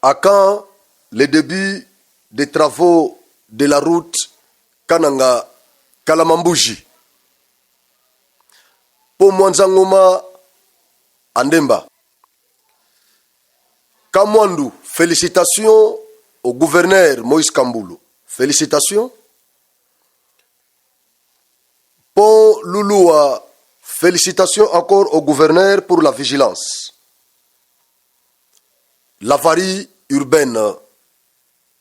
À quand le début des travaux de la route Kananga Kalamambuji? Pour Mwanzangoma Andemba. Kamwandu, félicitations au gouverneur Moïse Kamboulou. Félicitations. Pour Louloua, félicitations encore au gouverneur pour la vigilance. L'avarie urbaine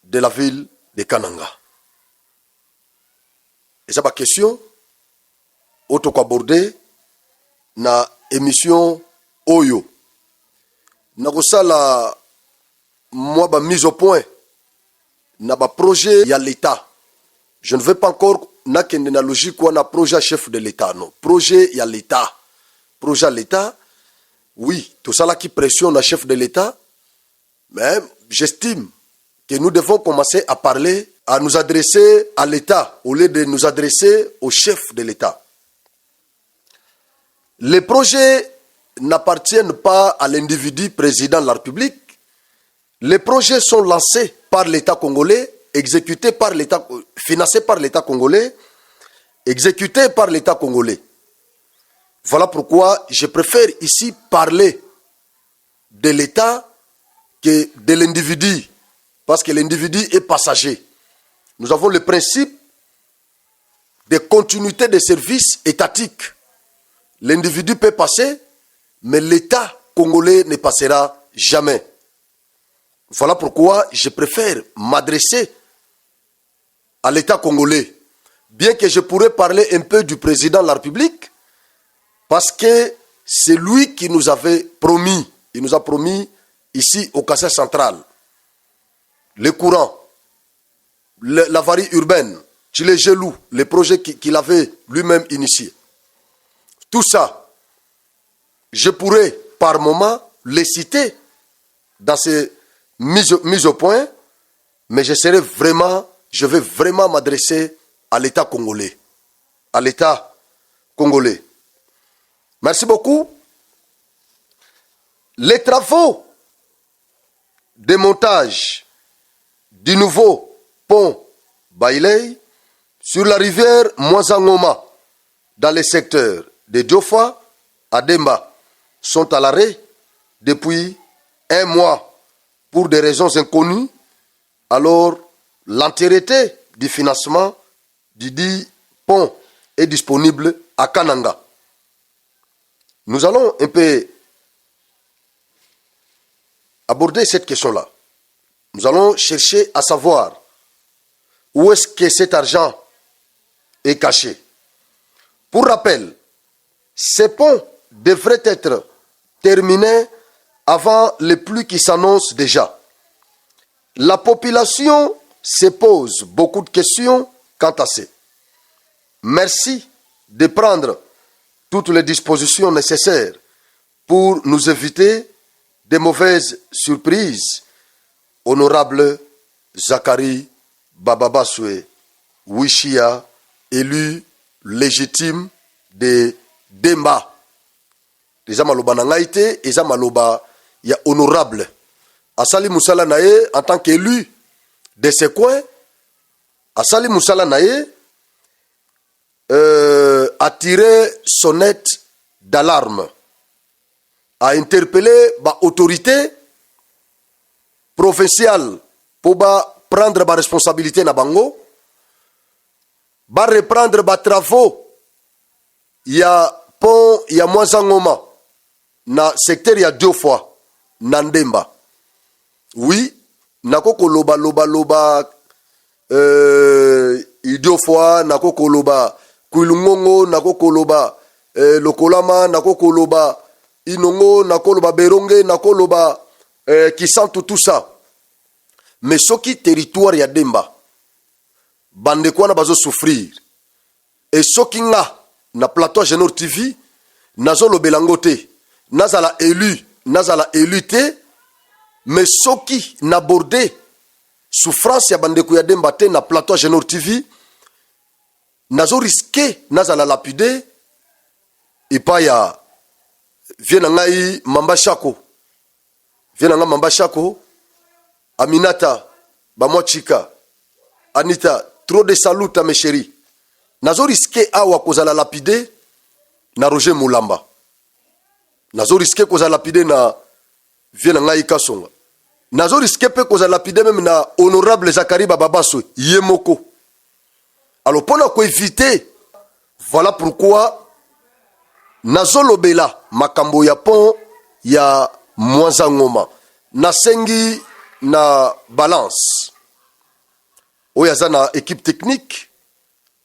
de la ville de Kananga. Et ça, ma question, auto abordé na émission Oyo. Na la moi ba mise au point na ba projet ya l'État. Je ne veux pas encore na kende logique quoi na projet chef de l'État non. Projet ya l'État. Projet à l'État. Oui, tout ça là qui pressionne le chef de l'État. Mais j'estime que nous devons commencer à parler, à nous adresser à l'État au lieu de nous adresser au chef de l'État. Les projets n'appartiennent pas à l'individu président de la République. Les projets sont lancés par l'État congolais, exécutés par l'État, financés par l'État congolais, exécutés par l'État congolais. Voilà pourquoi je préfère ici parler de l'État que de l'individu, parce que l'individu est passager. Nous avons le principe de continuité des services étatiques. L'individu peut passer, mais l'État congolais ne passera jamais. Voilà pourquoi je préfère m'adresser à l'État congolais, bien que je pourrais parler un peu du président de la République, parce que c'est lui qui nous avait promis, il nous a promis ici au Kassai central, le courant, l'avarie urbaine, Chile Gelou, les projets qu'il avait lui-même initiés. Tout ça, je pourrais par moment les citer dans ces mises au point, mais je vais vraiment m'adresser à l'État congolais. À l'État congolais. Merci beaucoup. Les travaux de montage du nouveau pont Bailey sur la rivière Mwanzangoma dans les secteurs de Diofa à Demba sont à l'arrêt depuis un mois pour des raisons inconnues. Alors, l'entièreté du financement du dit pont est disponible à Kananga. Nous allons un peu aborder cette question-là. Nous allons chercher à savoir où est-ce que cet argent est caché. Pour rappel, ces ponts devraient être terminés avant les pluies qui s'annoncent déjà. La population se pose beaucoup de questions quant à ça. Merci de prendre toutes les dispositions nécessaires pour nous éviter de mauvaises surprises. Honorable Zakari Bababaswe Wishia, élu légitime de Demba. Les amaloba nangaïté, les amaloba ya honorable. Asali Moussala Naye, en tant qu'élu de ce coin, Asali Moussala Naye a tiré sonnette d'alarme, a interpellé l'autorité provinciale pour prendre ma responsabilité na bango, reprendre les travaux. Il y a pont, il y a Mwanzangoma, na secteur il y a 2 fois, Nandemba. Oui, nakoko loba, il 2 fois, nakoko loba, Kuilungongo, nakoko loba, Lokolama, nakoko loba, Inongo, nakoko loba, Beronge, nakoko loba, Kisantu, tout ça. Mais ce qui territoire ya Demba, bande kwa na bazo souffrir. Et ce qui nga, na plateau Genor TV, nazo lo belangote, nazala élu te, mais ce qui n'abordé souffrance ya bande ya Demba te na plateau Genor TV, nazo risqué, nazala lapidé, et pas ya, viens ngai Mamba Chako, Aminata, Bamwa Chika, Anita, trop de salut à mes chéris. Nazo risqué awa kozala lapide na Roger Moulamba. Nazo risqué kozala lapide na Viena Ngai Kasonga. Nazo risqué pe kozala lapide même na honorable Zakari Bababaso Yemoko. Alors pour éviter, voilà pourquoi nazo lobela makambo ya pont ya Mwanzangoma. Nasengi na balance. Oyaza na équipe technique.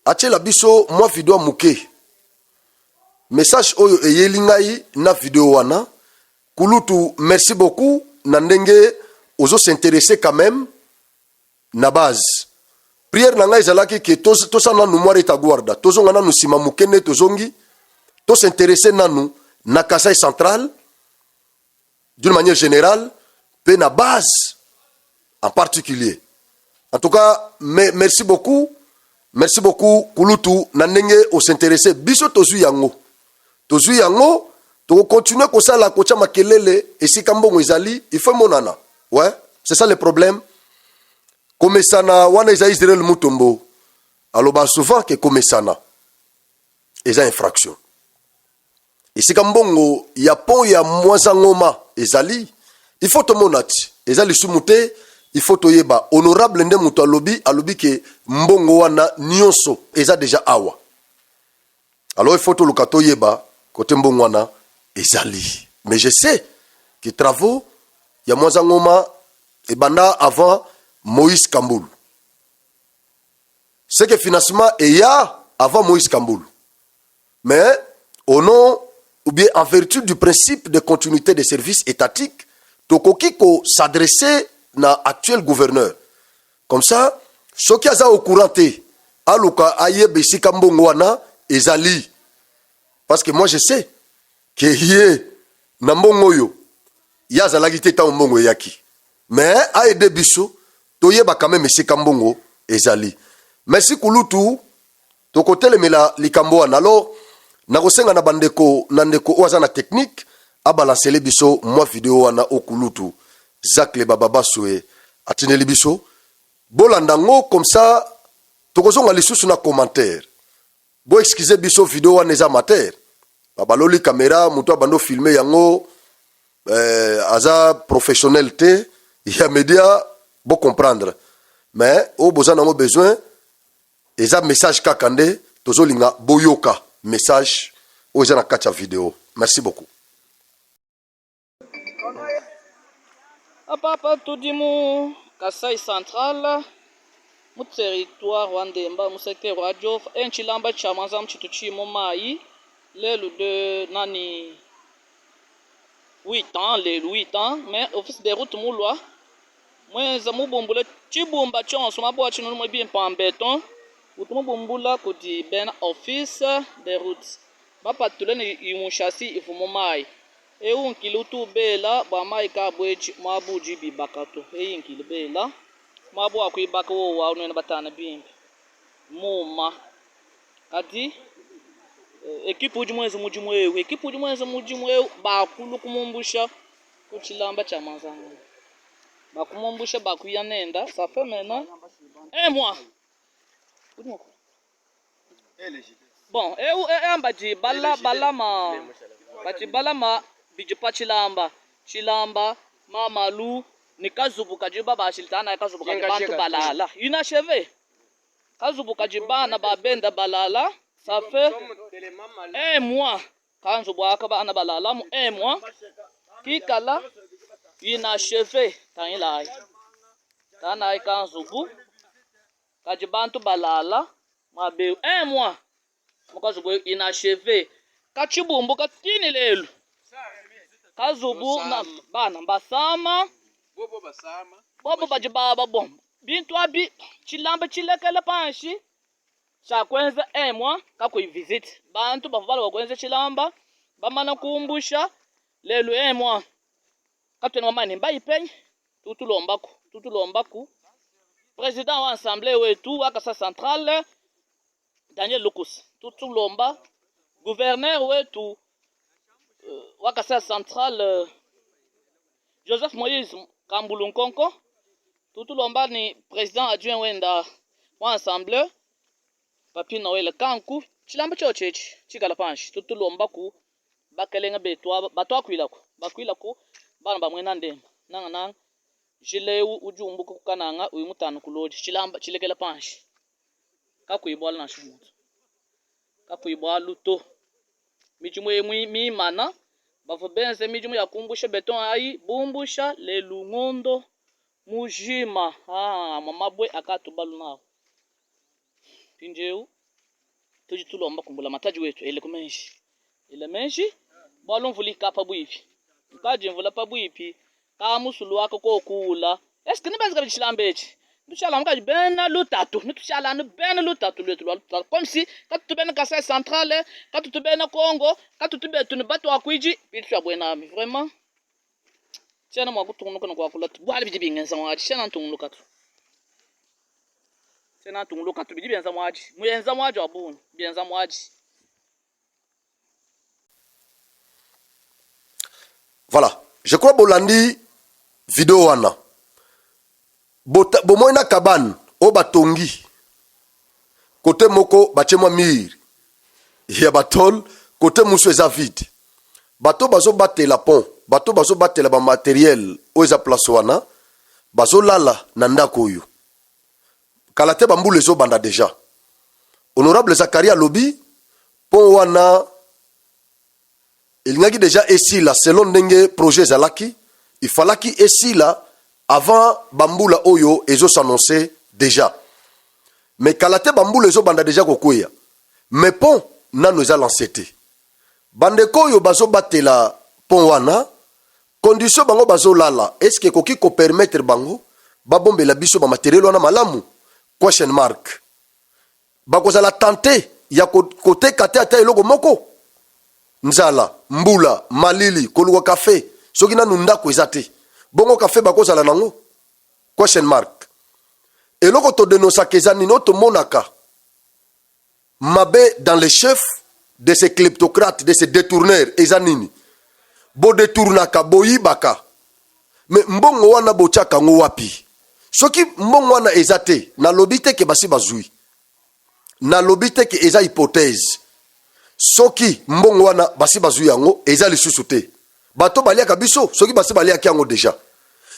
Ache la biso moi vidéo muke. Message oyo eyelingai na vidéo wana. Kulutu merci beaucoup. Nandenge ozo s'intéresser quand même na base. Prière na ngai zalaki ke tosa na numware ta guarda. Tozonga na nusima mukene tozongi. To s'intéresser na nu na Kasai central d'une manière générale pe na base en particulier. En tout cas, merci beaucoup. Merci beaucoup Kulutu nandenge o s'intéresser biso tozu yango. Tozu yango to continuer ko sala ko cha makelele esika mbongo ezali il faut monana. Ouais, c'est ça le problème. Komesana wana eza Israël Mutombo. Aloba souvent que komesana eza infraction. Esika mbongo ya pont ya Mwanzangoma ezali il faut to monati. Ezali sumute il faut toyeba honorable nde muto alobi ke mbongo wana nyonso eza déjà awa. Alors il faut to luka toyeba côté mbongo wana ezali. Mais je sais que travaux ya Mwanzangoma et banda avant Moïse Kamboul. C'est que financement est ya avant Moïse Kamboul. Mais au nom ou bien en vertu du principe de continuité des services étatiques, tokoki ko s'adresser na actuel gouverneur. Comme ça, ceux qui sont au courant, aluka ayebe sika mbongo wana ezali. Parce que moi je sais que yé na mbongo yo ya zalaki te ta mbongo yaki. Mais aide biso toyeba quand même sika mbongo ezali. Merci Kulutu to côté le mela likambo wana. Alors nakosenga na bandeko nandeko oza na technique a balancer les biso moi vidéo wana okulutu Zakle Bababasoe atineli biso bolandango comme ça tokozonga lisusu na commentaire bo excusez biso vidéo wana eza amateur babaloli caméra muto bando filmer yango aza professionnel te ya média bo comprendre mais o bozana mo besoin eza message kakande tozolinga boyoka message o eza na kacha vidéo. Merci beaucoup. Papa tudimu Kasai central mu territoire wa Ndemba mu secteur wa Diof enchilamba cha Mwanza mchitu chimo mai lelu de nani 8 ans lelu 8 ans mais office de route mulwa mwenza mubumbula chibumba chonso mabo chino mo bien pa béton utumubumbula kuti ben office de route bapa tuleni imushasi ifumo mai eyinkili utubela bwamai kabwechi mwabuji bibakato eyinkili bela mwabu akwibaka wowa unwena batana bimbi muma kati ekipu ujimwezi mujimwewe bakulu kumumbusha kuchilamba cha Mwanzangoma bakumumbusha bakuyanenda ça fait maintenant un mois bon ambaji bala bijipa chilamba mamalu nikazubu kajiba bashilitana kazubu kajibantu balala inachevé kazubu kajibana babenda balala ça fait un mois kanzubu akaba ana balala mu un mois kikala inachevé tanilai tanai kanzubu kajibantu balala mabe un mois mukazubu inachevé kachibumbu katini lelu kazubu na bana basama bobo bajibaba bom bintu abi chilamba chilekele panshi chakwenza un mois kakui visite bantu bavala bakwenza chilamba bamana kumbusha lelu un mois kapteni wamani mbayipenye tutulombaku président wa assemblée wetu wa Kasai central Daniel Lukus tutulomba gouverneur wetu wa Kasai central Joseph Moïse Kambulu Nkonko tutulomba ni président adjoint wenda wa ensemble papi noel kanku chilambo chochechi chikala panshi tutulomba ku bakelenga betwa batwakwilako bakwilako bana bamwena ndemba nanga jileu ujumbu kukananga uyu mutano kulodi chilamba chilekela panshi kakuibwala na shumutu kakuibwala luto mijumu emwi mimana bavubenze mijumu yakumbusha beton ayi bumbusha lelungondo mujima mamabwe akatubalu nawo pinjeu tuji tulomba kumbula mataji wetu ele menshi balumvuli kapa bwipi kaje mvula pa bwipi ka musulu wako ko kula eske ne bazika bichilambechi ntushala mkaji bena lutatu nitushala ni bena lutatu letu lutatu comme si katutubena Kasai centrale katutubena Congo katutubetu ni batu akwiji bitu abwena mi vraiment chana mwakutungunuka no kwakula bwali biji bingenza mwaji chana ntunguluka tu chana ntunguluka tu biji benza mwaji muyenza mwaji abuni benza mwaji. Voilà, je crois bolandi vidéo wana. Bomoina kaban o batongi. Côté moko bachemwa mir. Ya batol côté musu eza vide. Bato bazo battre la pont, bato bazo battre ba matériel o eza place wana. Bazo lala na ndako oyo. Kalate bambule zo banda déjà. Honorable Zakaria Lobi pont wana il n'y a déjà ici là selon ndenge projet zalaki il fallait qu'il ici là avant bambula oyo ezo s'annoncer déjà mais kalate bambula ezo banda déjà kokoya mais pont nano eza lancé te bandeko oyo bazo batela pont wana condition bango bazo lala est-ce que koki ko permettre bango babombela biso ba matériel wana malamu question mark bakozala tenter ya côté kate ata eloko moko nzala mbula malili koluka café soki nanu ndako eza te bongo café bakozala nango question mark eloko todenosaka eza nini tomonaka mabe dans les chefs de ces kleptocrates de ces détourneurs eza nini bodetournaka boyibaka me mbongo wana botiaka ngo wapi soki mbongo wana eza te nalobi te ke basi bazwi nalobi te ke eza hypothèse soki mbongo wana basi bazwi yango eza lisusu te bato baliaka biso soki basi baliaki yango déjà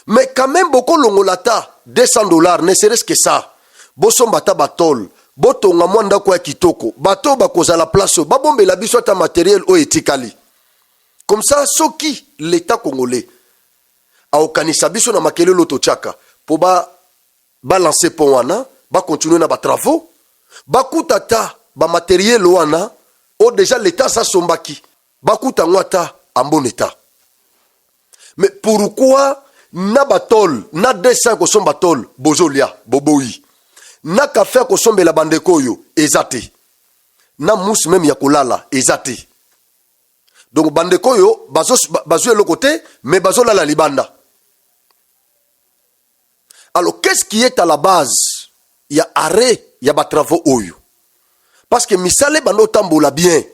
mais quand même boko longolata $200 ne serait-ce que ça bosomba ta batol botonga mwa ndako ya kitoko bato bakozala place babombela biso ata matériel o etikali comme ça soki l'état congolais aokanisa biso na makelelo totiaka po balancer pont wana bakontinue na batravaux bakutata bamatériel wana o déjà l'état sa sombaki bakuta ngwata en bon état mais pourquoi na batol na 200 ko somba tol bozolia boboyi na café ko sombela bandeko yo ezate na mousse même ya kolala ezate donc bandeko yo bazo le côté mais bazo la libanda. Alors qu'est-ce qui est à la base? Il y a arrêt, il y a travaux oyo. Parce que misale bando tambola bien.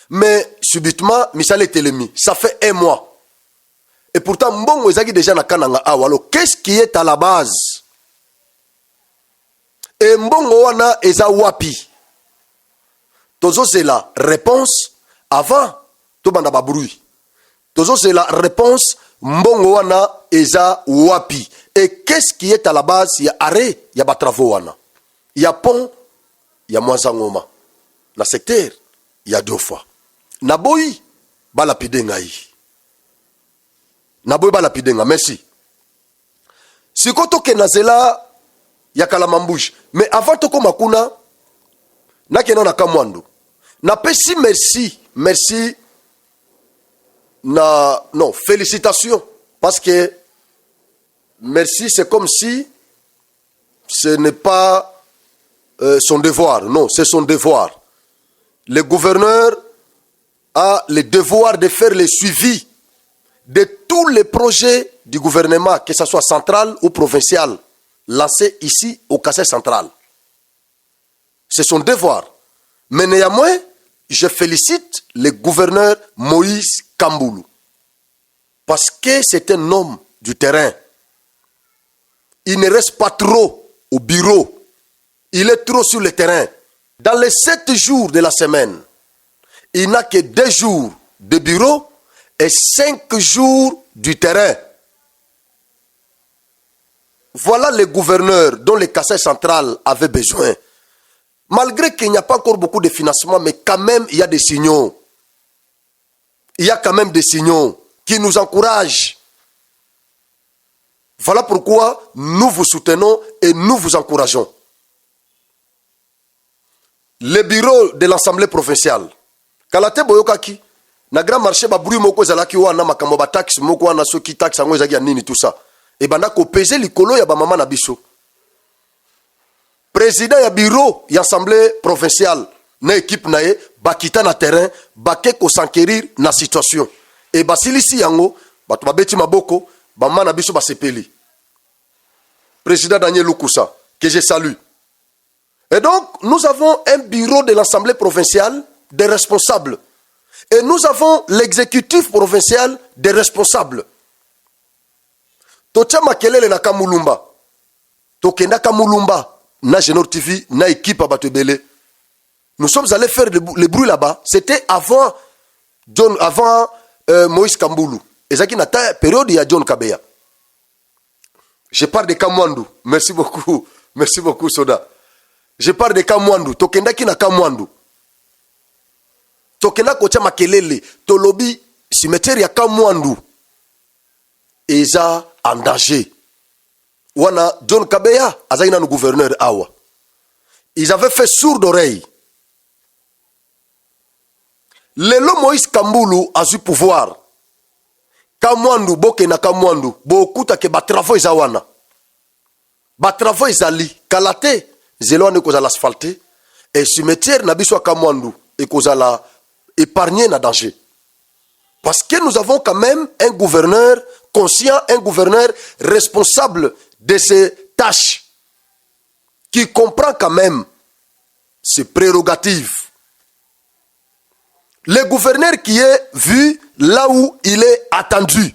Mais subitement misale telemi, ça fait 1 mois. Et pourtant mbongo ezaki déjà na kananga awa. Alors qu'est-ce qui est à la base? Et mbongo wana eza wapi? Tozo c'est la réponse avant to banda ba bruit. Tozo c'est la réponse mbongo wana eza wapi? Et qu'est-ce qui est à la base? Il y a arrêt, il y a travaux wana. Il y a pont, il y a Mwanzangoma. Na secteur, il y a 2 fois. Naboyi balapide ngai. Naboyi balapide ngai. Merci. Sikoto ke nazela ya kalamambush. Mais avant toko makuna nakena na kamwando. Na pesi merci na non, félicitations parce que merci c'est comme si ce n'est pas son devoir. Non, c'est son devoir. Le gouverneur a le devoir de faire le suivi de tous les projets du gouvernement, que ce soit central ou provincial, lancés ici au Kasai central. C'est son devoir. Mais néanmoins, je félicite le gouverneur Moïse Kamboulou. Parce que c'est un homme du terrain. il ne reste pas trop au bureau. Il est trop sur le terrain. Dans les 7 jours de la semaine, il n'a que 2 jours de bureau et 5 jours du terrain. Voilà les gouverneurs dont le Kasaï central avait besoin. Malgré qu'il n'y a pas encore beaucoup de financement, mais quand même, il y a des signaux. Il y a quand même des signaux qui nous encouragent. Voilà pourquoi nous vous soutenons et nous vous encourageons. Le bureau de l'Assemblée provinciale. Kalate boyokaki. Na grand marché ba bruit moko zalaki wana makambo ba taxe moko wana soki taxe ngo ezaki ya nini tout ça. Et banda ko peser likolo ya ba mama na biso. Président ya bureau ya Assemblée provinciale na équipe na ye bakita na terrain bake ko s'enquérir na situation. Et basilisi yango batu babeti maboko ba mama na biso basepeli. Président Daniel Lukusa que je salue. Et donc, nous avons un bureau de l'Assemblée provinciale des responsables. Et nous avons l'exécutif provincial des responsables. Tocha makelele na kamulumba. Tokenda kamulumba. Na Genor TV, na équipe à Batebele. Nous sommes allés faire le bruit là-bas. C'était avant Moïse Kamboulou. Et ça qui n'a pas période, il y a John Kabeya. Je parle de Kamwandu. Merci beaucoup. Merci beaucoup, Soda. Je parle de Kamwandu. Tokenda ki na Kamwandu. Tokenda kocha makelele. Tolobi, cimetière ya Kamwandu. Eza en danger. Wana John Kabeya, azaki na gouverneur awa. Ils avaient fait sourde oreille. Lelo Moïse Kamboulou a eu pouvoir. Kamwandu, boke na Kamwandu. Bokuta ke batravo izawana. Batravo izali. Kalate. Zelone kozala asphalté et cimetière na biso Kamwandu et kozala épargné na danger. Parce que nous avons quand même un gouverneur conscient, un gouverneur responsable de ses tâches, qui comprend quand même ses prérogatives. Le gouverneur qui est vu là où il est attendu.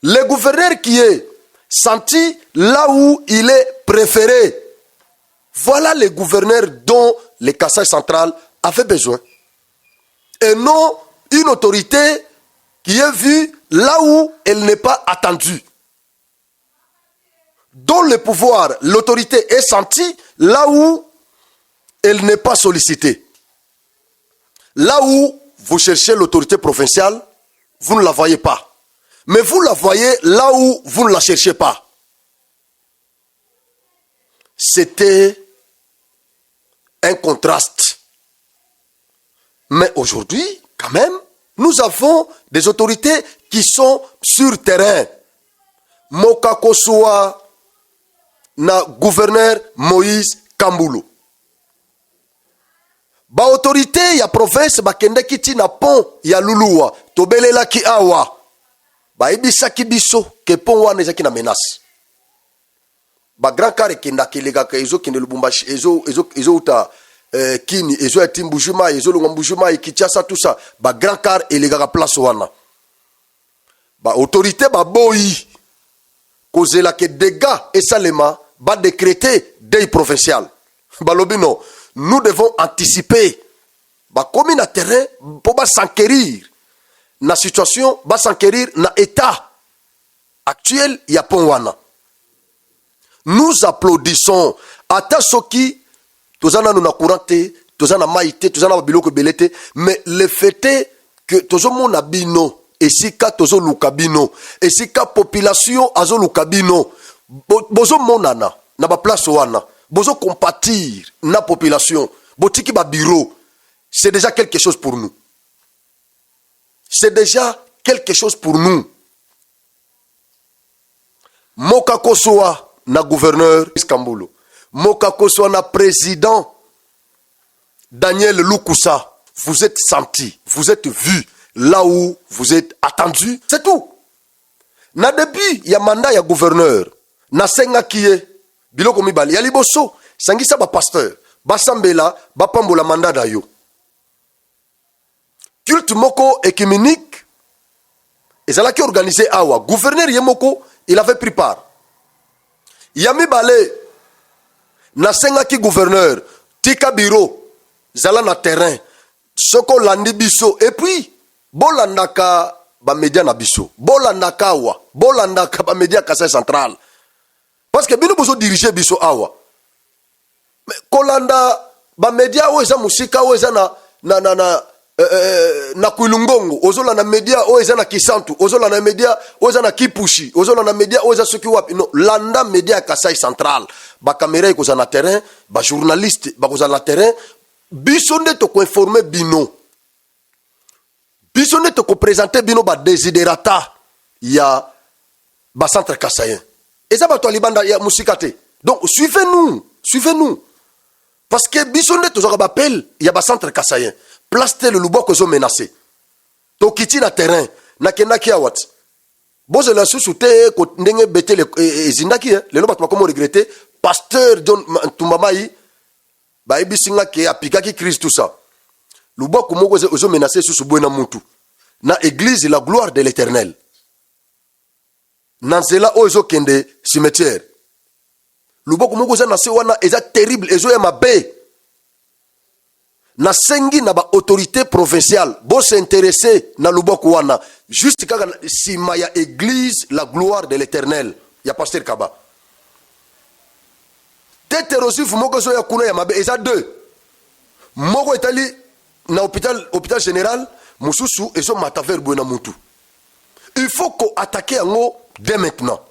Le gouverneur qui est senti là où il est préféré. Voilà les gouverneurs dont le Kasaï central avait besoin. Et non une autorité qui est vue là où elle n'est pas attendue. Dont le pouvoir, l'autorité est sentie là où elle n'est pas sollicitée. Là où vous cherchez l'autorité provinciale, vous ne la voyez pas. Mais vous la voyez là où vous ne la cherchez pas. C'était un contraste. Mais aujourd'hui, quand même, nous avons des autorités qui sont sur terrain. Mokakosua na gouverneur Moïse Kamboulou. Ba autorité ya province bakende kiti na pont ya Lulua. Tobelela ki awa. Ba ibisaki biso ke pont wana ezaki na menace. Ba grand car kenda kelega ka ezo kende Lubumbashi ezo uta kini ezo etimbujuma ezo lungambujuma Kinshasa tout ça. Ba grand car elega place wana. Ba autorité ba boyi kozela ke dégâts et salema ba décréter deuil provincial. Balobino, nous devons anticiper. Ba komi na terrain pour ba s'enquérir na situation, ba s'enquérir na état actuel ya pont wana. Nous applaudissons ata soki tozana nous na courante, tozana maïté, tozana biloko belete, mais le fait est que tozomo na bino esika tozo lukabino, esika population azo lukabino, bozo monana na ba place wana, bozo compatir na population, botiki ba bureau, c'est déjà quelque chose pour nous. C'est déjà quelque chose pour nous. Moka Kosoa na gouverneur Kamboulou, Moka Kosoa na président Daniel Lukusa, vous êtes senti, vous êtes vu là où vous êtes attendu, c'est tout. Na début ya mandat ya gouverneur, na senga kiye biloko mibali ya liboso, sangisa ba pasteur, ba sambela, ba pambola mandat da yo. Culte moko écuménique, et ça l'a qui organisé awa. Gouverneur Yemoko, il avait pris part. Yami Balé, nasengaki gouverneur, tika bureau, zala na terrain, soko landi biso, et puis, bolandaka ba média na biso, bolandaka awa, bolandaka ba média Kasai Central. Parce que bino bozo diriger biso awa. Mais kolanda ba média o eza musika o eza na Kuilungongo, ozola na media o eza na Kisantu, ozola na media o eza na Kipushi, ozola na media o eza soki wapi. Non, landa media Kasai Central. Ba caméra ko za na terrain, ba journaliste ba ko za na terrain, biso nde to ko informer bino. Biso nde to ko présenter bino ba desiderata ya ba centre kasayen. Et ça ba to libanda ya musikate. Donc suivez-nous, suivez-nous. Parce que biso nde to zo ba appel ya ba centre kasayen. Place le luboko zo menacé. To kiti na terrain, na kenaki awat. Boze la susu te ko ndenge bete le ezindaki le no batuma komo regretter pasteur John Tumbamai ba ebisinga ke apikaki Christ tout ça. Luboko moko zo menacé susu buena mutu. Na église la gloire de l'Éternel. Nanzela ozo kende cimetière. Luboko moko za na se wana eza terrible ezo ya mabe. Na sengi na ba autorité provinciale bo s'intéresser na luboko wana juste kaka sima ya église la gloire de l'Éternel ya pasteur Kaba. Tétérosif moko so ya kuna ya mabe eza deux. Moko etali na hôpital général mususu ezo mataver buena mutu. Il faut qu'on attaque yango dès maintenant.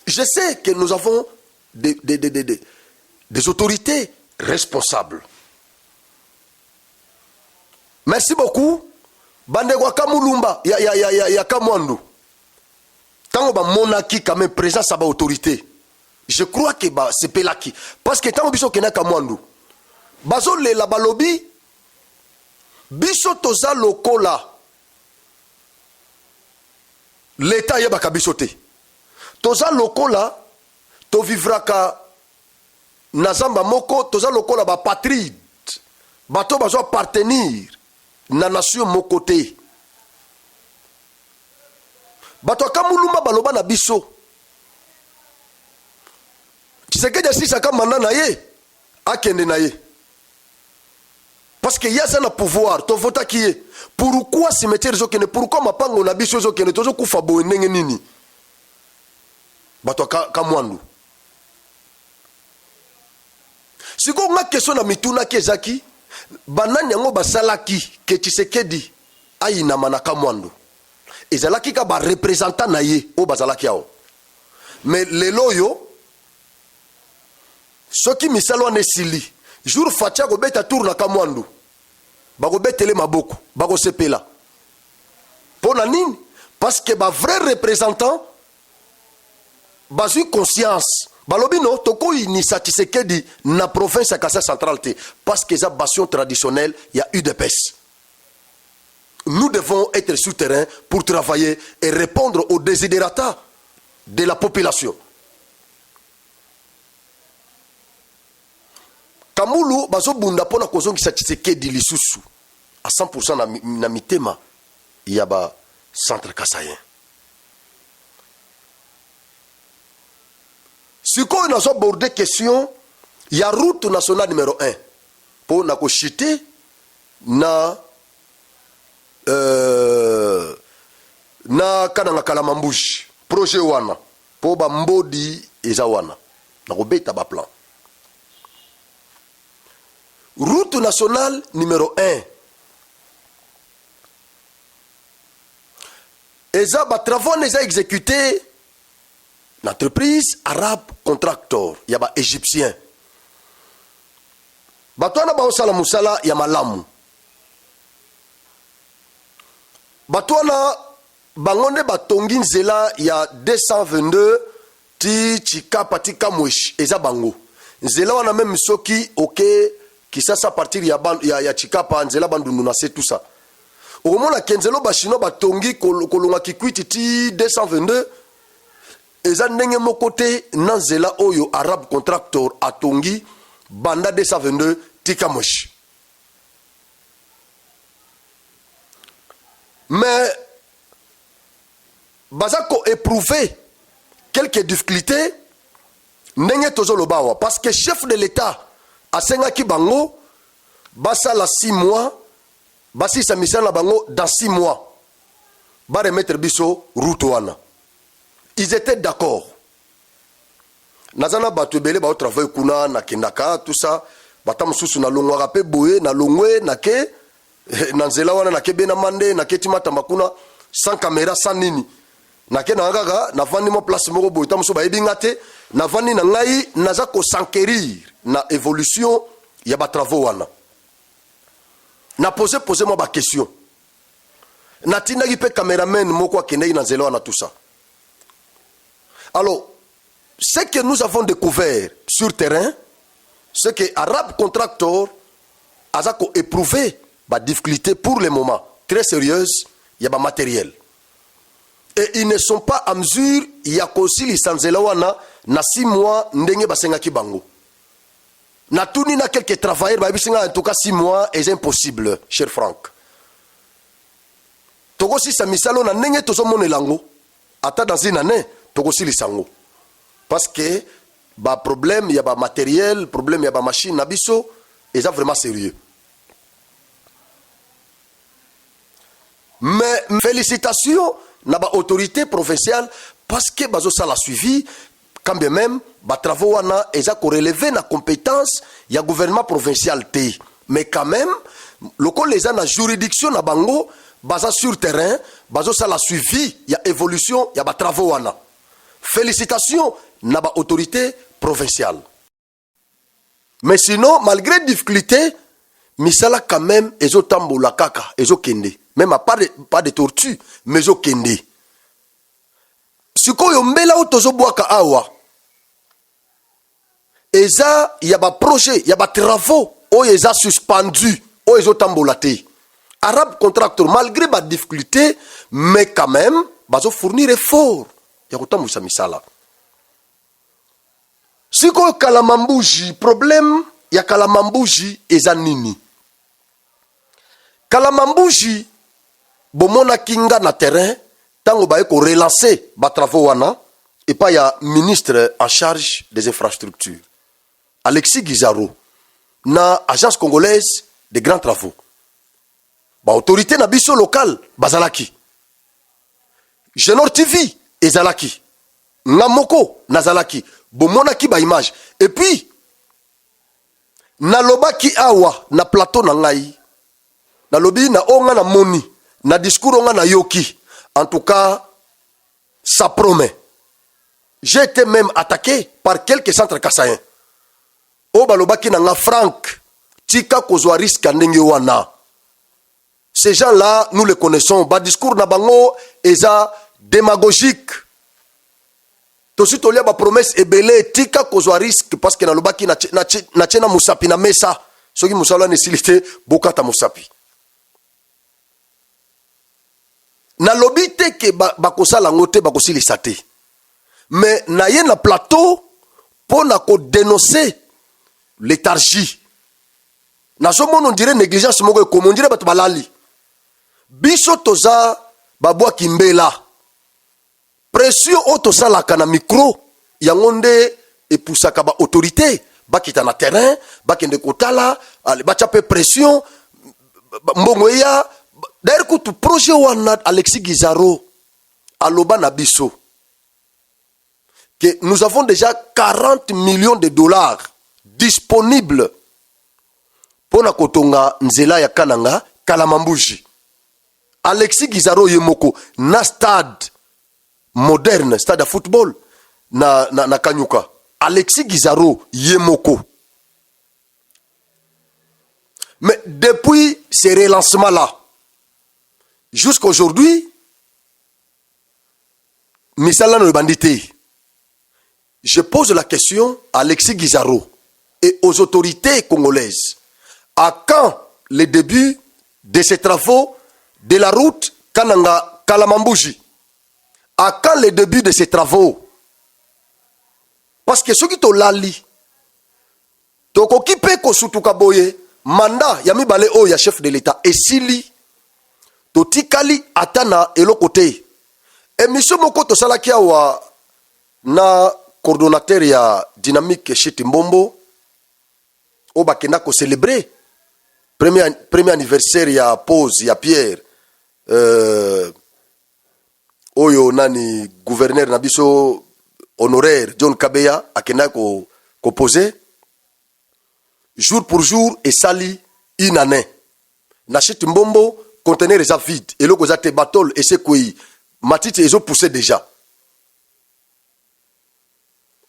Je sais que nous avons des autorités responsables. Merci beaucoup. Bandegwa Kamulumba, ya Kamwandu. Tant que monarchie quand même présence à ba autorité. Je crois que c'est pelaki. Parce que tant que biso kena Kamwandu. Bazo le la balobi. Biso toza lokola. L'État yeba kabisote. Toza lokola. To vivraka. Nazamba moko toza lokola ba patride bato bazo appartenir na nation moko te bato akamulumba baloba na biso Tshisekedi asisa ka manda na ye akende na ye parce que yaza na pouvoir to vota ki ye pourquoi cimetière zokene pourquoi mapango na biso zokene tozo kufa boye ndenge nini bato kamwandu. Si vous avez une question na mituna kezaki, banani yango basalaki ke Tshisekedi ayi na manaka mwando. Ezalaki ka ba représentant na ye o bazalaki yao. Mais lelo yo soki misalo ne sili, jour fatia go beta tour na kamwando. Ba go betele maboko, ba go sepela. Pona nini? Parce que ba vrai représentant basu conscience. Balobino, toko inisa Tshisekedi na province à Kasai Central te. Parce que sa bastion traditionnelle, il y a UDPS. Nous devons être souterrains pour travailler et répondre aux desiderata de la population. Kamulu, bazo bunda pona kozongi sa Tshisekedi lisusu. À 100% na mitema, il y a ba centre kasayen. Si on a abordé question, il y a route nationale numéro 1 pour na kochite na kananga kalamambushi projet wana pour ba mbodi eza wana na kobeta ba plan. Route nationale numéro 1 eza ba travaux neza exécutés. L'entreprise arabe contractor, il y a des égyptiens. Batouana baosala musala ya malamu. Batouana bangonde batongi nzela ya 222 ti chikapa ti kamwesh eza bango. Nzela wana même soki oke kisasa partir ya chikapa nzela bandundu na c'est tout ça. Au moment la kenzelo bashino batongi kolonga kikwiti ti 222 eza ndenge moko te na nzela oyo arabe contractor atongi banda 222 tikamoshi. Mais bazako éprouvé quelques difficultés ndenge tozoloba awa parce que chef de l'état asengaki bango basala 6 mois basilisa misala na bango dans 6 mois baremettre biso route wana. Ils étaient d'accord. Nazana bato ebele ba travail kuna na kendaka tout ça bata mususu na longwa pe boye na longwe na ke na nzela wana na ke bena mande na ke timata makuna sans caméra sans nini na ke na ngaga na vandi mo place moko boye tamuso ba ebinga te na vandi na ngai naza ko s'enquérir na évolution ya ba travaux wana na poser moi ba question na tindaki pe cameraman moko akendeki na nzela wana tout ça. Alors ce que nous avons découvert sur terrain, c'est que Arab Contractor a éprouvé des difficultés pour le moment très sérieuses, il y a des matériel. Et ils ne sont pas en mesure, il y a aussi les Sanzelawana, na 6 mois, ndenge basengaki bango. Na tuni na quelques travailleurs, en tout cas 6 mois, est impossible, cher Franck. Togo si sa misalo na ndenge tozo monelango, ata dans une année, togo si lisango. Parce que bah problème il y a bah matériel, problème il y a bah machine nabiso et ça vraiment sérieux. Mais félicitations na ba autorité provinciale parce que bazo ça la suivi quand bien même ba travaux wana et ça correlevé na compétence il y a gouvernement provincial té mais quand même local les na juridiction na bango baza sur terrain bazo ça la suivi il y a évolution il y a ba travaux wana. Félicitations na ba autorité provinciale. Mais sinon, malgré difficulté, misala quand même ezo tambola kaka, ezo kende. Même à pas de tortue, mais ezo kende. Siko yombela otozo boaka awa. Eza y a ba projet, y a ba travaux, o eza suspendu, o ezo tambola te. Arab Contractor malgré ba difficulté, mais quand même bazo fournir effort. Ya kotambusa misala. Siko Kalamambuji, problème ya Kalamambuji eza nini? Kalamambuji, bomona kinga na terrain, tango ba eko relancer ba travaux wana, et pas ya ministre en charge des infrastructures. Alexis Guizaro, na agence congolaise des grands travaux. Ba autorité na biso local, bazalaki. Genor TV, ezalaki. Ngamoko, nazalaki. Bomonaki ba image et puis na lobaki awa na plateau na ngai na lobi na onga na moni na discours onga na yoki en tout cas ça promet. J'ai été même attaqué par quelques centres kassaïens o balobaki na nga Franck tika kozwa risque ndenge wana. Ces gens là nous les connaissons ba discours na bango eza démagogique. Tosi tolia ba promesse ebele tika kozwa risque parce que na lobaki na chena musapi na mesa soki musala ne silité bokata musapi na lobite ke ba kosala ngote ba kosilisa te mais na ye na plateau pona ko dénoncer léthargie na somono on dirait négligence moko ko on dirait bat balali biso toza babwa kimbela pression auto salaka na micro yangonde epusaka ba autorité bakita na terrain bakende kotala bachape pression mbongo ya d'ailleurs kutu projet wana Alexis Guizaro aloba na biso que nous avons déjà 40 millions de dollars disponibles pour na kotonga nzela ya kananga Kalamambuji. Alexis Guizaro yemoko na stade moderne, stade de football na Kanyuka. Alexis Guizaro yemoko. Mais depuis ces relancements là jusqu'à aujourd'hui misala no bandité. Je pose la question à Alexis Guizaro et aux autorités congolaises. À quand le début de ces travaux de la route Kananga Kalamambuji? À quand le début de ces travaux? Parce que ceux qui t'ont lali, toko kipe ko sutuka boye, mandat yami bale o ya chef de l'État et sili, to tikali atana elo côté. Et monsieur moko to salaki awa na coordonnateur ya dynamique Chiti Mbombo o bakenda ko célébrer premier anniversaire ya pose ya Pierre oyo nani gouverneur na biso honoraire John Kabeya akenda ko poser jour pour jour et sali une année na Chiti Mbombo conteneur est vide et le kozate battle et c'est quoi matiti ils ont poussé déjà.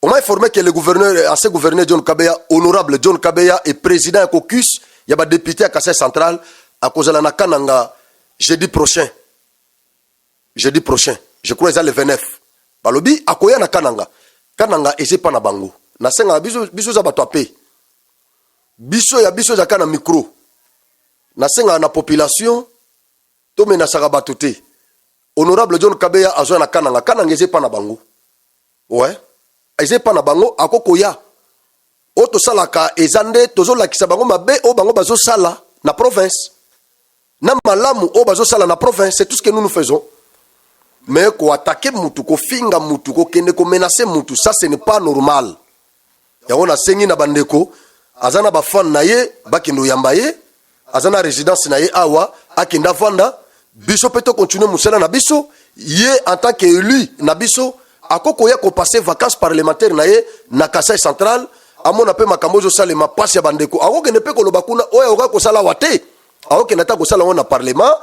On m'a informé que le gouverneur, ancien gouverneur John Kabeya, honorable John Kabeya, est président de caucus, il y a des députés à Kassai Central, à cause de la Kananga, jeudi prochain. Jeudi prochain. Je crois que c'est le 29. Balobi, à Koya na Kananga. Kananga, et c'est pas na bango. Na senga, biso za bato ape. Biso ya kana micro. Na senga na population, to mena saka bato te. Honorable John Kabeya, a na Kananga. Kananga, et c'est pas na bango. Ouais. Eze pa na bango akokoya oto salaka ezande tozo lakisa bango mabe o bango bazo sala na province na malamu o bazo sala na province, c'est tout ce que nous faisons. Mais ko attaquer mutu ko finga mutu ko kende ko menacer mutu, ça ce n'est pas normal. Ya ona sengi na bandeko azana ba fan na ye bakindo yamba ye azana résidence na ye awa akinda vanda biso peto continuer musala na biso ye en tant qu'élu na biso akoko ya ko passer vacances parlementaires na ye na Kassai Central amona pe makambo zo salema passe ya bandeko akoke ne pe ko loba kuna oya oka ko sala wate akoke na ta ko sala na parlement,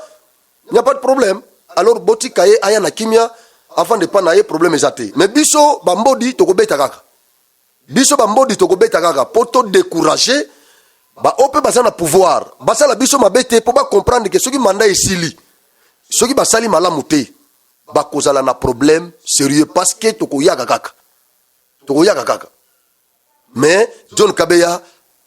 il n'y a pas de problème. Alors boti kaye aya na kimia avant de pas na ye problème ezate. Mais biso bambodi to ko beta kaka, biso bambodi to ko beta kaka poto décourager ba ope basa na pouvoir basa la biso mabete po ba comprendre que soki mandat esili soki basali malamu te ba kozala na problème sérieux parce que tokoyaka kaka. Mais John Kabeya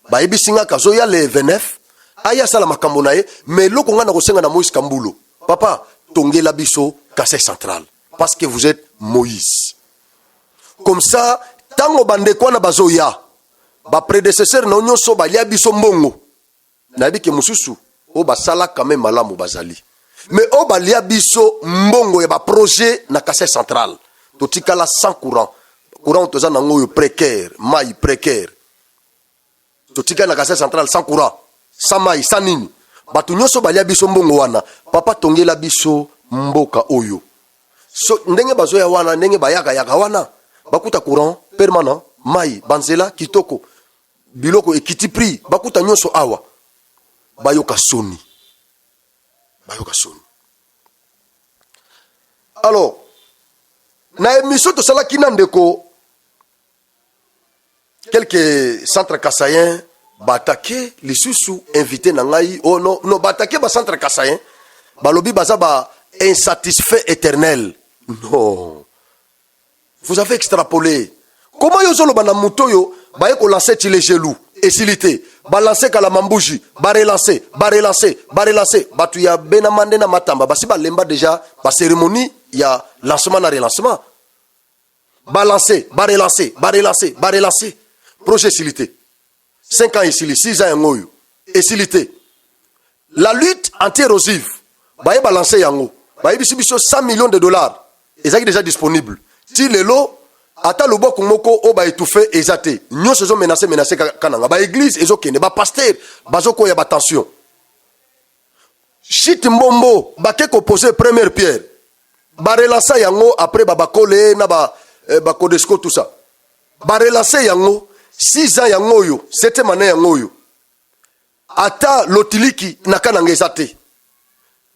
ba ebisinga kazo ya le 29 aya sala makambo na ye mais loko nga na kosenga na Moïse Kambulo papa tongela biso Kassai Central parce que vous êtes Moïse. Comme ça tango bande kwa na bazoya ba prédécesseur na nyonso ba lia biso mbongo na bike mususu o basala quand même malamu bazali. Mais au balia biso mbongo ya ba projet na Kassai Central totikala sans courant toza na ngoyo précaire mai précaire totikala na Kassai Central sans courant sans mai sans nini batu nyonso balia biso mbongo wana papa tongela biso mboka oyo so ndenge bazoya wana ndenge bayaka wana bakuta courant permanent mai banzela kitoko biloko ekiti prix bakuta nyonso awa bayoka soni. Alors, na émission to sala kinandeko quelques centres kassaïens bataké les sous invités na ngai oh non bataké ba centre kassaïen balobi baza ba insatisfait éternel. Non. Vous avez extrapolé. Comment yo zolo bana mutoyo ba ko lancer les gelou et silité balancer kala mambuji ba relancer batu ya bena mande na matamba basi ba lemba déjà ba cérémonie ya lancement na relancement balancer projet silité 5 ans ici 6 ans ngoyo et silité la lutte anti-érosive ba balancer yango ba biso 100 millions de dollars ezaki déjà disponible ti lelo ata loboko moko o ba étouffé ezate nyonso zo menacer kananga ba église ezokende ba pasteur bazoko ya ba tension Chiti Mbombo ba ke ko poser première pierre ba relancer yango après ba bakole na ba Codesco tout ça ba relancer yango 6 ans yango yo 7e année yango yo ata lotiliki na kananga ezate.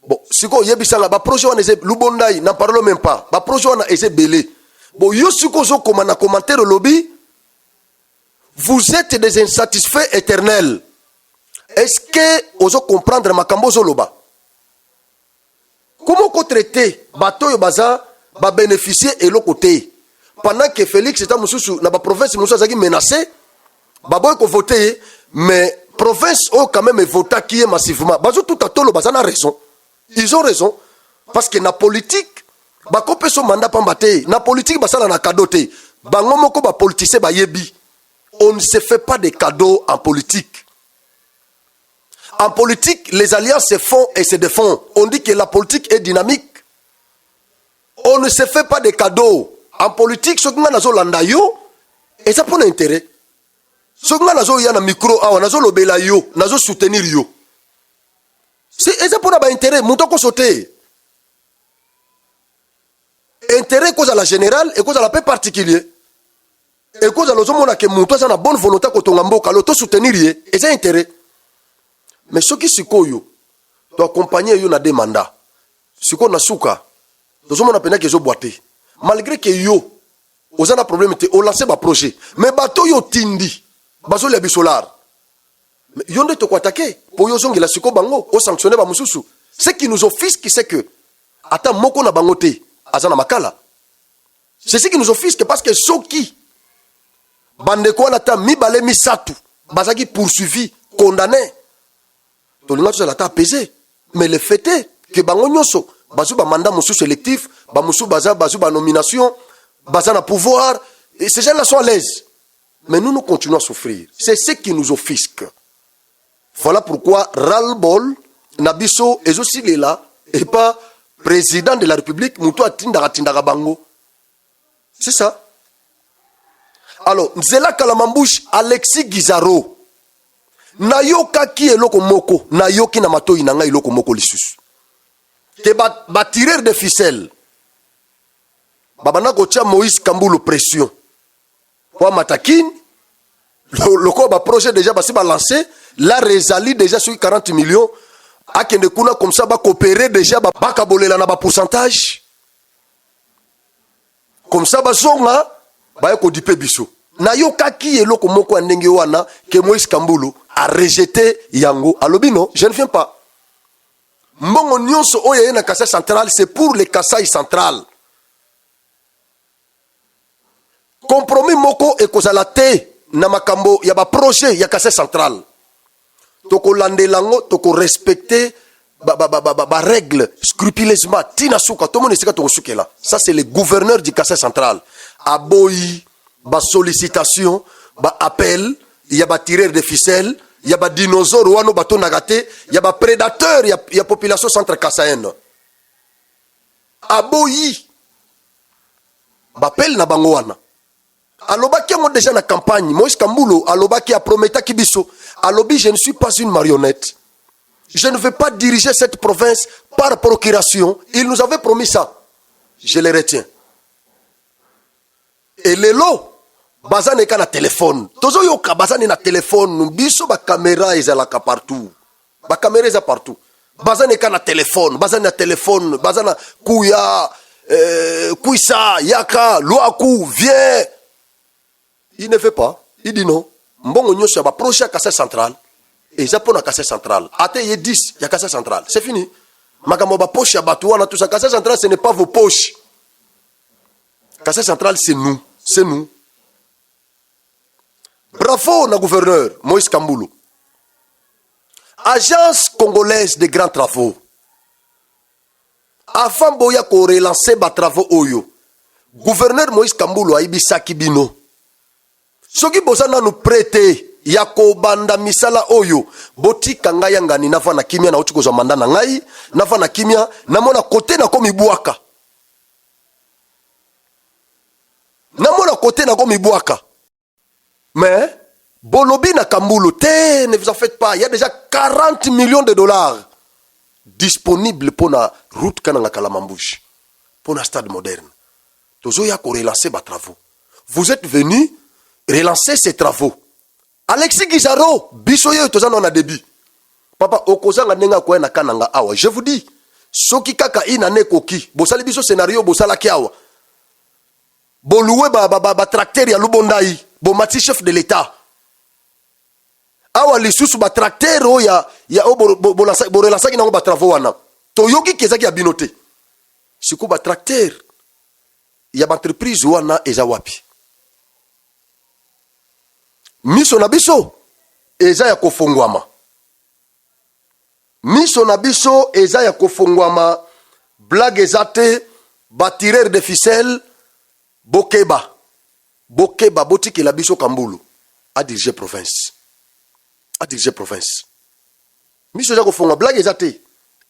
Bon siko yebisanga ba projet wana eze lubondai na parlo même pas ba projet wana eze belé. Bon, yo sukozo comme na commentaire au lobby, vous êtes des insatisfaits éternels. Est-ce que vous comprendre makambo zoloba? Comment qu'on traiter bato yo baza ba bénéficier et l'autre côté? Pendant que Félix était mususu na ba province mususu zaki menacé, ba boy ko voter mais province o quand même voter qui est massivement. Bazo tout à tolo baza na raison. Ils ont raison parce que na politique bakope so mandat pambate na politique basala na cadeau te bango moko ba politicien ba yebi on ne se fait pas de cadeaux en politique. En politique les alliances se font et se défont. On dit que la politique est dynamique. On ne se fait pas de cadeaux. En politique, ce que nazo landa yo, et ça pour l'intérêt. Ce que nazo ya na micro, nazo lobela yo, nazo soutenir yo. C'est ça pour l'intérêt, mouton ko sauter. Intérêt cause à la générale et cause à la paix particulier. Et cause à l'ozomona que mouton ça na bonne volonté ko tongamboka, l'auto soutenir yé, et c'est intérêt. Mais ce qui siko yo, to accompagner yo na des mandats. Siko na suka, l'ozomona pena que zo boité. Malgré que yo, vous avez un problème, vous lancez un projet. Mais bateau yo tindi, bateau le bisolar. Mais yo ne te quoi attaquer. Pour yo zongi la siko bango, o sanctionner ba mususu. Ce qui nous offusque, c'est que, ata moko na bangote, azana makala. C'est ce qui nous offusque parce que soki, bandeko na ta mi balé mi satu, bazaki poursuivi, condamné. Tolinga tout la ta apaisé. Mais le fait est que bango nyoso, bazou ba mandat musu sélectif, ba musu bazou ba nomination, bazou na pouvoir, et ces gens-là sont à l'aise. Mais nous continuons à souffrir. C'est ce qui nous offusque. Voilà pourquoi ras-le-bol, Nabiso, et aussi il est là, et pas président de la République, Moutou Atindara Tindara Bango. C'est ça. Alors, Nzela Kalamambouche, Alexis Guizaro, Nayoka ki eloko moko, Nayoki Namato Inanga eloko moko lissus. Que ba tireur de ficelle. Babana Gotia Moïse Kamboulou pression. Pour Matakin, le projet déjà lancé, la Rezali déjà sur 40 millions, a kende kuna comme ça, coopérer déjà, bakabolela na ba pourcentage. Comme ça, zonga, ko dipe biso. Na yo kaki eloko moko ndenge wana, que Moïse Kamboulou a rejeté yango. Alobino, je ne viens pas. Mbongo nyonso oye na Kassai central, c'est pour le Kassai central. Compromis moko e kozala te na makambo ya ba projet ya Kassai central. Toko landelango, toko respecter ba règle scrupuleusement. Tina souka, tout le monde sait toko soukela. Ça c'est le gouverneur du Kassai central. Aboyi, ba sollicitation, ba appel, il y a ba tireur de ficelle. Il y a des dinosaures, il y a des prédateurs, il y a population centre Kassaïenne. Aboyi, bapel na bangoana. Alobaki a déjà na campagne, Moïse Kamboulou, Alobaki a promis Kibiso. Alobi, je ne suis pas une marionnette. Je ne veux pas diriger cette province par procuration. Il nous avait promis ça. Je le retiens. Et les lots, bazane ka na téléphone. Tozo yoka bazane na téléphone. Biso ba caméra ezalaka partout. Ba caméra eza partout. Bazane ka na téléphone. Bazane na téléphone. Bazana kuya. Kuisa. Yaka. Loaku. Viens. Il ne fait pas. Il dit non. Mbongo nyosha ba proche à Kassai central. Et ça pour na Kassai central. Ate ye 10. Ya Kassai central. C'est fini. Makamo ba poche ya batu wana tout ça. Kassai central ce n'est pas vos poches. Kassai central c'est nous. C'est nous. Bravo, na gouverneur Moïse Kamboulou. Agence congolaise de grands travaux. Avant boya ko relancer ba travaux oyo. Gouverneur Moïse Kamboulou a ibisaki bino. Soki bosana nous prêter yako banda misala oyo. Boti kanga yangani nafa na kimia na uchi kozwa manda na ngai. Nafa na kimia na mona kote na komi buaka. Na mona kote na komi buaka. Mais, Bolobi na Kamboulou, ne vous en faites pas. Il y a déjà 40 millions de dollars disponibles pour la route Kananga Kalamambouche, pour la stade moderne. Tozo ya ko relancer ba travaux. Vous êtes venus relancer ces travaux. Alexis Guizaro, bisoye toza na débit. Papa, okozanga nenga ko na kananga awa. Je vous dis, soki kaka ina ne koki, bosali biso scénario bosala kiawa. Boloué ba tracteur ya Lubondai. Bon, mati chef de l'État. Awa li susu ba tracteur o ya bo relansaki na ba travaux wana. Toyoki kezaki ya binote. Siku ba tracteur ya ba entreprise wana eza wapi. Miso na biso eza ya kofongwama. Miso na biso eza ya kofongwama. Blague ezate ba tireur de ficelle Bokeba. Bokeba botiki la biso Kamboulou a dirigé province. A dirigé province. Miso jako fonga blague ezate.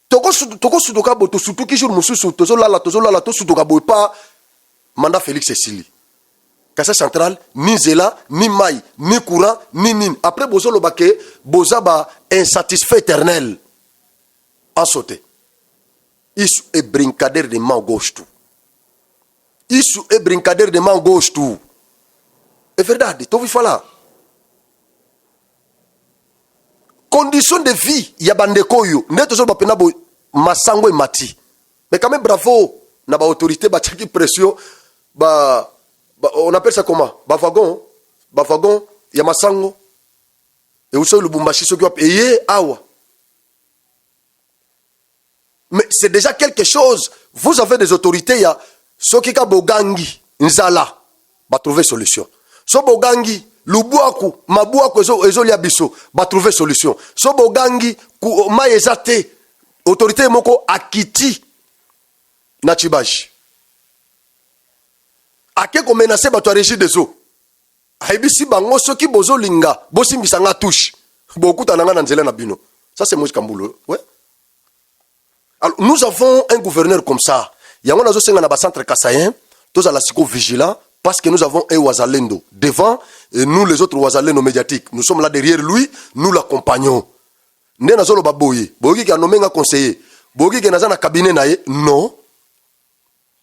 Toko sutuka bo to sutuki jour mususu tozo lala to sutuka bo pa mandat Félix Cécile. Kassai central, ni zela, ni maï, ni courant, ni nin. Après, bozo lo bake, boza ba insatisfait éternel. En sauté. Isso est brincadeira de main gauche tout. Isso est brincadeira de main gauche tout. É verdade, tu ouvi falar. Condition de vie, ya bandeko yo. Neto zo bapena bo masango e mati. Mais quand même bravo, na ba autorité ba tchaki pression, on appelle ça comment? Ba wagon, ya masango. Et où sont le Lubumbashi so qui va payer awa. Mais c'est déjà quelque chose. Vous avez des autorités, il y a Sokika Bogangi, Nzala, va trouver solution. So Bogangi, Lubuaku, Mabuaku, Ezoliabiso, va trouver solution. So Bogangi, Maezate, autorité Moko, Akiti, Nachibaji. Ake ko menacer ba to régie des eaux. Haibisi bango soki bozo linga, bosi mbisanga touche. Bokuta nanga na nzela na bino. Ça c'est Moïse Kambulo, ouais. Alors, nous avons un gouverneur comme ça. Il y a un centre kassayen, tous à la psycho vigilant, parce que nous avons un Ouazalendo devant, et nous les autres Ouazalendo médiatiques. Nous sommes là derrière lui, nous l'accompagnons. Nde nazolo baboye, bogi ki a nommé un conseiller, bogi ki naza na cabinet naye, non.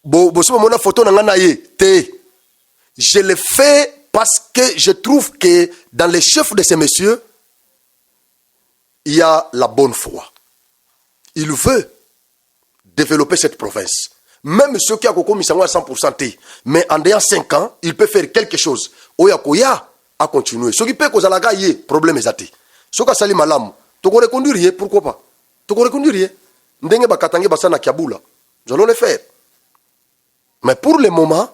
Bosi mona photo na naye, te. Je le fais parce que je trouve que dans les chefs de ces messieurs, il y a la bonne foi. Il veut développer cette province. Même ceux qui ont commis à 100%, mais en ayant 5 ans, il peut faire quelque chose. Oya a continué. Ceux qui peuvent causer la gaille, problème est athée. Ceux qui salit malam, tu peux reconduire, pourquoi pas? Tu peux reconduire. Ndenge bakatange basana kiabula. Nous allons le faire. Mais pour le moment,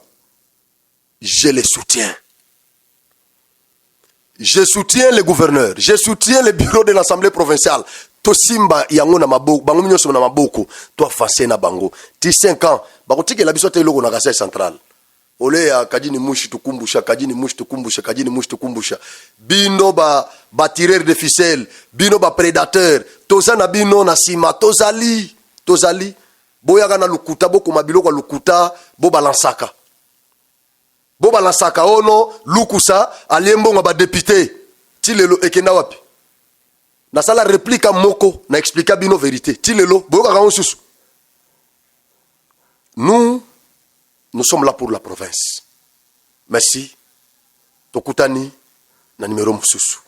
je les soutiens. Je soutiens les gouverneurs. Je soutiens le bureau de l'Assemblée provinciale. Tosimba yango na maboko, bango minyoso na maboko, toi fassé na bango. Ti 5 ans, bako tiki la biso te logo na Kasai central. Ole ya kadini mushi tukumbusha, kadini mushi tukumbusha, kadini mushi tukumbusha. Bino ba tireur de ficelle, bino ba prédateur, toza na bino na sima, tozali. Boyaga na lukuta, boko mabiloko lukuta, bo balansaka. Bo balansaka ono, lukusa, aliembo nga ba député. Ti lelo ekenda wapi? Na sala réplique à moko, na expliquer bino vérité. Tilelo, boyoka kango susu. Nous sommes là pour la province. Merci. Tokutani, na numéro mususu.